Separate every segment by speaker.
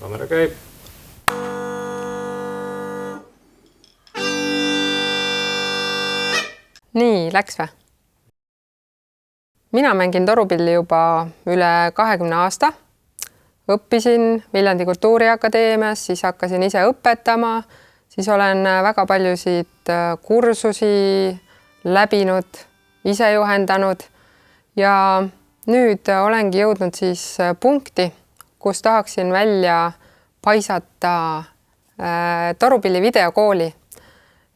Speaker 1: Kaamera käib.
Speaker 2: Nii, läks või? Mina mängin torupilli juba üle 20 aasta. Õppisin Viljandi Kultuuriakadeemias, siis hakkasin ise õpetama, siis olen väga paljusid kursusi läbinud, ise juhendanud ja nüüd olengi jõudnud siis punkti, kus tahaksin välja paisata torupilli videokooli.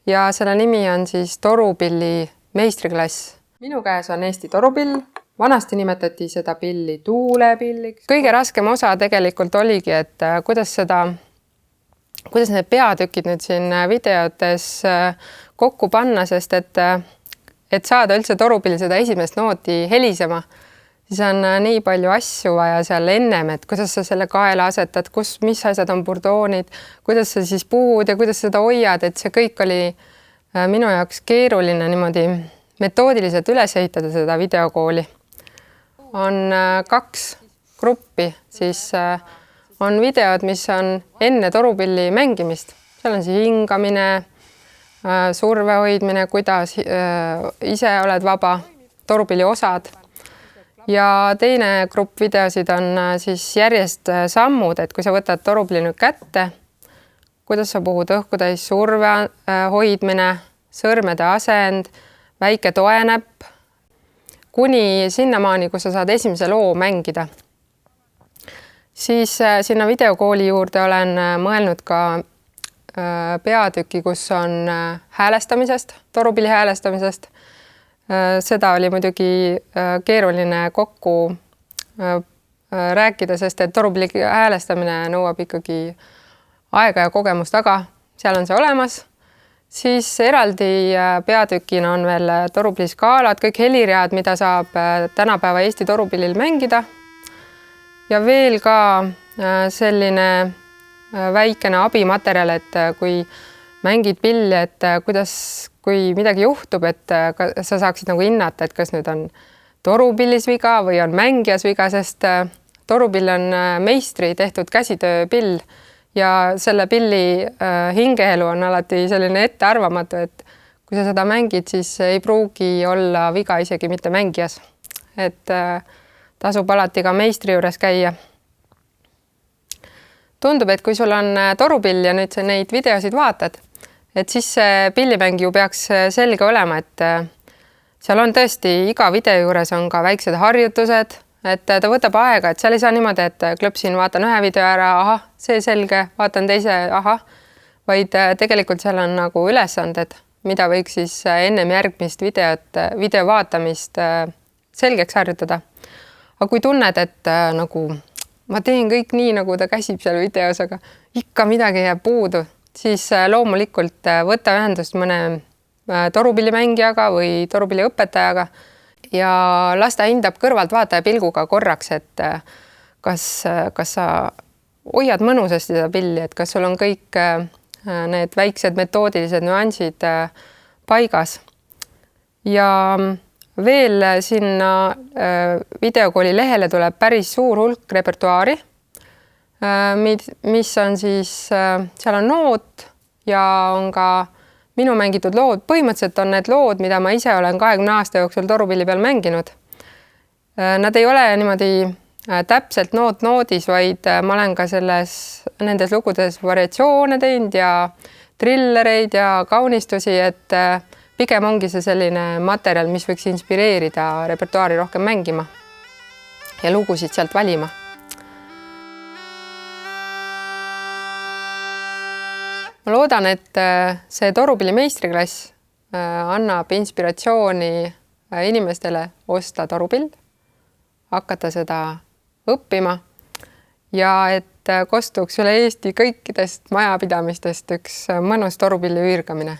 Speaker 2: Ja selle nimi on siis torupilli meistriklass. Minu käes on Eesti torupill. Vanasti nimetati seda pilli tuulepilliks. Kõige raskem osa tegelikult oligi, et kuidas need peatükid nüüd siin videotes kokku panna, sest et saada üldse torupill seda esimest nooti helisema, siis on nii palju asju vaja seal ennem, et kuidas sa selle kaela asetad, mis asjad on burdoonid, kuidas sa siis puhud ja kuidas seda hoiad, et see kõik oli minu jaoks keeruline niimoodi metoodiliselt üles ehitada seda videokooli. On 2 gruppi, siis on videod, mis on enne torupilli mängimist. Seal on siis hingamine, surve hoidmine, kuidas ise oled vaba, torupilli osad. Ja teine grupp videosid on siis järjest sammud, et kui sa võtad torupilli nüüd kätte, kuidas sa puhud õhku täis, surve hoidmine, sõrmede asend, väike toenäpp, kuni sinnamaani, kus sa saad esimese loo mängida. Siis sinna videokooli juurde olen mõelnud ka peatüki, kus on häälestamisest, torupilli häälestamisest. Seda oli muidugi keeruline kokku rääkida, sest et torupilli häälestamine nõuab ikkagi aega ja kogemust, aga seal on see olemas. Siis eraldi peatükina on veel torupilli skaalad, kõik heliread, mida saab tänapäeva Eesti torupillil mängida. Ja veel ka selline väikene abimaterjal, et kui mängid pilli, et kui midagi juhtub, et sa saaksid nagu hinnata, et kas nüüd on torupillis viga või on mängijas viga, sest torupill on meistri tehtud käsitööpill ja selle pilli hingeelu on alati selline ettearvamatu, et kui sa seda mängid, siis ei pruugi olla viga isegi mitte mängijas. Et tasub alati ka meistri juures käia. Tundub, et kui sul on torupill ja nüüd sa neid videosid vaatad, et siis see pillimäng ju peaks selge olema, et seal on tõesti iga video juures on ka väiksed harjutused, et ta võtab aega, et seal ei saa niimoodi, et klõpsin, vaatan ühe video ära, ahah, see selge, vaatan teise, ahah, vaid tegelikult seal on nagu ülesanded, mida võiks siis ennem järgmist video vaatamist selgeks harjutada. Aga kui tunned, et nagu ma teen kõik nii, nagu ta käsib seal videos, aga ikka midagi jääb puudu, siis loomulikult võtta ühendust mõne torupillimängijaga või torupilliõpetajaga ja las ta hindab kõrvalt vaataja pilguga korraks, et kas sa hoiad mõnusasti seda pilli, et kas sul on kõik need väiksed metoodilised nüansid paigas. Ja veel sinna videokooli lehele tuleb päris suur hulk repertuaari, mis on siis, seal on noot ja on ka minu mängitud lood. Põhimõtteliselt on need lood, mida ma ise olen 20 aasta jooksul torupilli peal mänginud. Nad ei ole niimoodi täpselt noot noodis, vaid ma olen ka nendes lugudes variatsioone teinud ja trillereid ja kaunistusi, et pigem ongi see selline materjal, mis võiks inspireerida repertuaari rohkem mängima ja lugusid sealt valima. Ma loodan, et see torupilli meistriklass annab inspiratsiooni inimestele osta torupill, hakata seda õppima ja et kostuks üle Eesti kõikidest majapidamistest üks mõnus torupilli üürgamine.